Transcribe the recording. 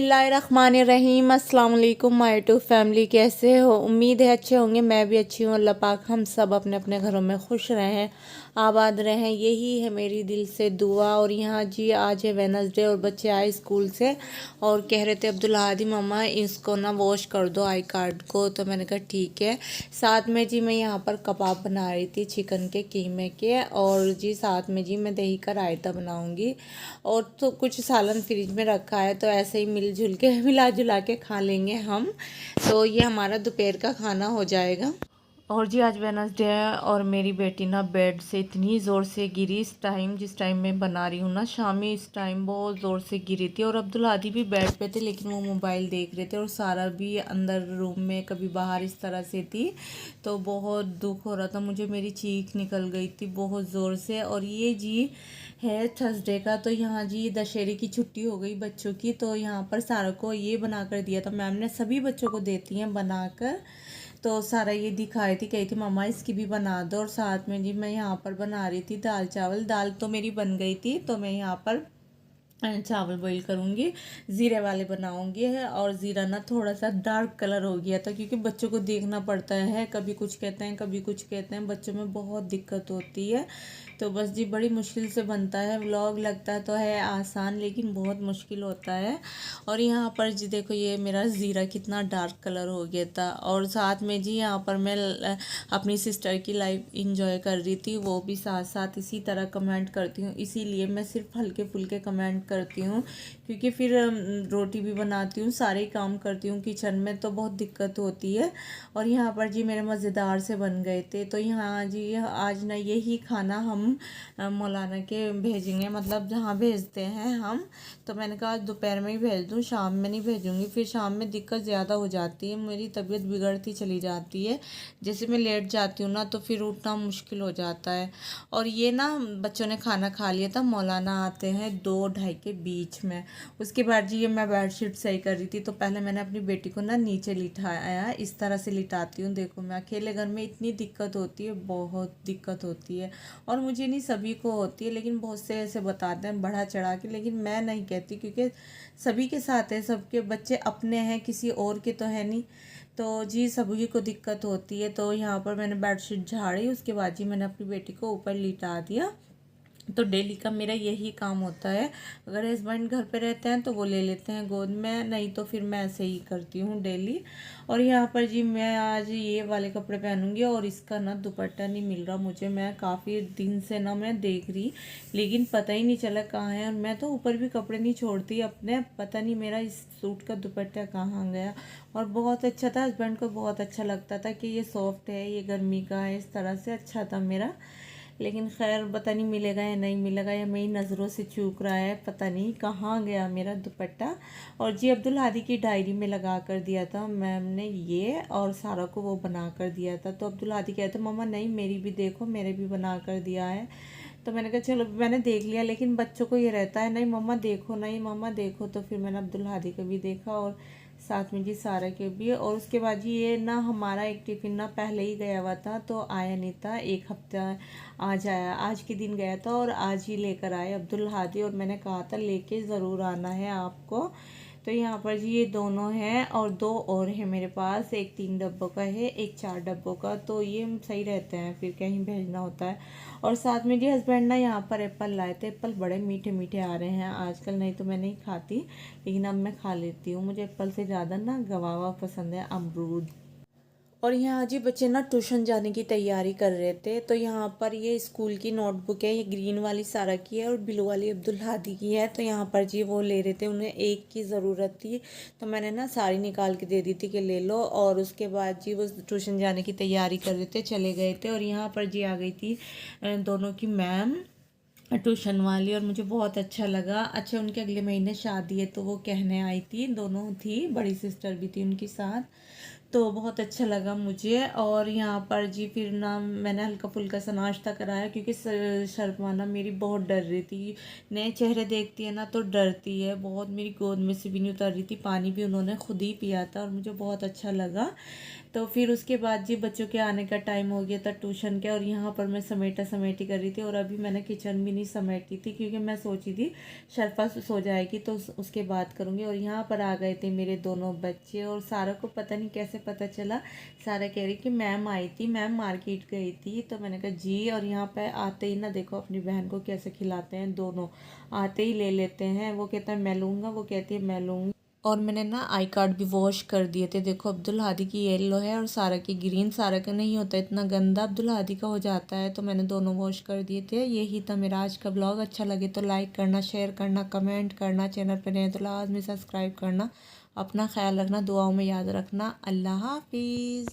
बिस्मिल्लाहिर्रहमानिर्रहीम। अस्सलाम वालेकुम माय टू फैमिली, कैसे हो? उम्मीद है अच्छे होंगे। मैं भी अच्छी हूँ। अल्लाह पाक हम सब अपने अपने घरों में खुश रहें, आबाद रहें, यही है मेरी दिल से दुआ। और यहाँ जी आज है वेडनेसडे और बच्चे आए स्कूल से और कह रहे थे अब्दुल हादी मम्मा इसको ना वॉश कर दो आई कार्ड को। तो मैंने कहा ठीक है। साथ में जी मैं यहाँ पर कबाब बना रही थी चिकन के कीमे के, और जी साथ में जी मैं दही का रायता बनाऊँगी और तो कुछ सालन फ्रिज में रखा है, तो ऐसे ही मिलजुल के मिला जुला के खा लेंगे हम। तो ये हमारा दोपहर का खाना हो जाएगा। और जी आज वेडनेसडे है और मेरी बेटी ना बेड से इतनी ज़ोर से गिरी जिस टाइम मैं बना रही हूँ ना शामी, इस टाइम बहुत ज़ोर से गिरी थी। और अब्दुल हादी भी बेड पे थे लेकिन वो मोबाइल देख रहे थे, और सारा भी अंदर रूम में कभी बाहर इस तरह से थी। तो बहुत दुख हो रहा था मुझे, मेरी चीख निकल गई थी बहुत ज़ोर से। और ये जी है थर्सडे का, तो यहाँ जी दशहरे की छुट्टी हो गई बच्चों की। तो यहाँ पर सारा को ये बना कर दिया था मैम ने, सभी बच्चों को देती हैं बनाकर। तो सारा ये दिखाई थी, कही थी मम्मा इसकी भी बना दो। और साथ में जी मैं यहाँ पर बना रही थी दाल चावल। दाल तो मेरी बन गई थी, तो मैं यहाँ पर चावल बॉईल करूँगी, ज़ीरे वाले बनाऊँगी। और ज़ीरा ना थोड़ा सा डार्क कलर हो गया था क्योंकि बच्चों को देखना पड़ता है, कभी कुछ कहते हैं कभी कुछ कहते हैं, बच्चों में बहुत दिक्कत होती है। तो बस जी बड़ी मुश्किल से बनता है व्लॉग, लगता तो है आसान लेकिन बहुत मुश्किल होता है। और यहाँ पर जी देखो ये मेरा ज़ीरा कितना डार्क कलर हो गया था। और साथ में जी यहाँ पर मैं अपनी सिस्टर की लाइफ इंजॉय कर रही थी, वो भी साथ साथ इसी तरह कमेंट करती हूँ, इसीलिए मैं सिर्फ हल्के फुल्के कमेंट करती हूँ क्योंकि फिर रोटी भी बनाती हूँ, सारे काम करती हूँ किचन में, तो बहुत दिक्कत होती है। और यहाँ पर जी मेरे मज़ेदार से बन गए थे। तो यहाँ जी आज ना यही खाना हम मौलाना के भेजेंगे, मतलब जहाँ भेजते हैं हम। तो मैंने कहा आज दोपहर में ही भेज दूँ, शाम में नहीं भेजूँगी, फिर शाम में दिक्कत ज़्यादा हो जाती है, मेरी तबीयत बिगड़ती चली जाती है। जैसे मैं लेट जाती हूँ ना तो फिर उठना मुश्किल हो जाता है। और ये ना बच्चों ने खाना खा लिया था, मौलाना आते हैं 2-2:30 के बीच में। उसके बाद जी ये मैं बेडशीट सही कर रही थी, तो पहले मैंने अपनी बेटी को ना नीचे लिटाया, इस तरह से लिटाती हूँ। देखो मैं अकेले घर में इतनी दिक्कत होती है, बहुत दिक्कत होती है। और मुझे नहीं सभी को होती है, लेकिन बहुत से ऐसे बताते हैं बढ़ा चढ़ा के, लेकिन मैं नहीं कहती क्योंकि सभी के साथ है, सबके बच्चे अपने हैं, किसी और के तो है नहीं। तो जी सभी को दिक्कत होती है। तो यहाँ पर मैंने बेडशीट झाड़ी, उसके बाद जी मैंने अपनी बेटी को ऊपर लिटा दिया। तो डेली का मेरा यही काम होता है। अगर हस्बैंड घर पे रहते हैं तो वो ले लेते हैं गोद में, नहीं तो फिर मैं ऐसे ही करती हूँ डेली। और यहाँ पर जी मैं आज ये वाले कपड़े पहनूंगी, और इसका ना दुपट्टा नहीं मिल रहा मुझे, मैं काफ़ी दिन से ना मैं देख रही लेकिन पता ही नहीं चला कहाँ है। और मैं तो ऊपर भी कपड़े नहीं छोड़ती अपने, पता नहीं मेरा इस सूट का दुपट्टा कहाँ गया। और बहुत अच्छा था, हस्बैंड को बहुत अच्छा लगता था कि ये सॉफ्ट है, ये गर्मी का है, इस तरह से अच्छा था मेरा। लेकिन खैर पता नहीं मिलेगा या नहीं मिलेगा, या मेरी नज़रों से चूक रहा है, पता नहीं कहाँ गया मेरा दुपट्टा। और जी अब्दुल हादी की डायरी में लगा कर दिया था मैम ने ये, और सारा को वो बना कर दिया था। तो अब्दुल हादी कहते मम्मा नहीं मेरी भी देखो, मेरे भी बना कर दिया है। तो मैंने कहा चलो मैंने देख लिया, लेकिन बच्चों को ये रहता है नहीं मम्मा देखो, नहीं मम्मा देखो। तो फिर मैंने अब्दुल हादी का भी देखा और साथ में जी सारा के भी। और उसके बाद जी ये ना हमारा एक टिफ़िन ना पहले ही गया हुआ था, तो आया नहीं था, एक हफ्ता आज आया, आज के दिन गया था और आज ही लेकर आए अब्दुल हादी। और मैंने कहा था लेके ज़रूर आना है आपको। तो यहाँ पर जी ये दोनों हैं और 2 और हैं मेरे पास, एक 3 डब्बों का है, एक 4 डब्बों का। तो ये सही रहते हैं फिर कहीं भेजना होता है। और साथ में जी हस्बैंड ना यहाँ पर एप्पल लाए थे, एप्पल बड़े मीठे मीठे आ रहे हैं आजकल, नहीं तो मैं नहीं खाती लेकिन अब मैं खा लेती हूँ। मुझे एप्पल से ज़्यादा ना गवावा पसंद है, अमरूद। और यहाँ जी बच्चे ना ट्यूशन जाने की तैयारी कर रहे थे। तो यहाँ पर ये स्कूल की नोटबुक है, ये ग्रीन वाली सारा की है और ब्लू वाली अब्दुल हादी की है। तो यहाँ पर जी वो ले रहे थे, उन्हें एक की ज़रूरत थी, तो मैंने ना सारी निकाल के दे दी थी कि ले लो। और उसके बाद जी वो ट्यूशन जाने की तैयारी कर रहे थे, चले गए थे। और यहाँ पर जी आ गई थी दोनों की मैम ट्यूशन वाली, और मुझे बहुत अच्छा लगा। अच्छा उनके अगले महीने शादी है तो वो कहने आई थी, दोनों थी, बड़ी सिस्टर भी थी उनके साथ। तो बहुत अच्छा लगा मुझे। और यहाँ पर जी फिर ना मैंने हल्का फुल्का सा नाश्ता कराया क्योंकि शर्मा ना मेरी बहुत डर रही थी, नए चेहरे देखती है ना तो डरती है बहुत, मेरी गोद में से भी नहीं उतर रही थी, पानी भी उन्होंने खुद ही पिया था और मुझे बहुत अच्छा लगा। तो फिर उसके बाद जी बच्चों के आने का टाइम हो गया था ट्यूशन के, और यहाँ पर मैं समेटा समेटी कर रही थी। और अभी मैंने किचन भी नहीं नहीं समेटी थी, क्योंकि मैं सोची थी शरफा सो जाएगी तो उसके बाद करूँगी। और यहाँ पर आ गए थे मेरे दोनों बच्चे, और सारा को पता नहीं कैसे पता चला। सारा कह रही कि मैम आई थी, मैम मार्केट गई थी। तो मैंने कहा जी। और यहाँ पे आते ही ना देखो अपनी बहन को कैसे खिलाते हैं, दोनों आते ही ले लेते हैं। वो कहता है मैं लूँगा, वो कहती है मैं लूँगी। और मैंने ना आई कार्ड भी वॉश कर दिए थे। देखो अब्दुल हादी की येलो है और सारा की ग्रीन। सारा का नहीं होता इतना गंदा, अब्दुल हादी का हो जाता है, तो मैंने दोनों वॉश कर दिए थे। यही था मेरा आज का ब्लॉग। अच्छा लगे तो लाइक करना, शेयर करना, कमेंट करना, चैनल पर नए तो लाजमी सब्सक्राइब करना। अपना ख्याल रखना, दुआओं में याद रखना। अल्लाह हाफिज़।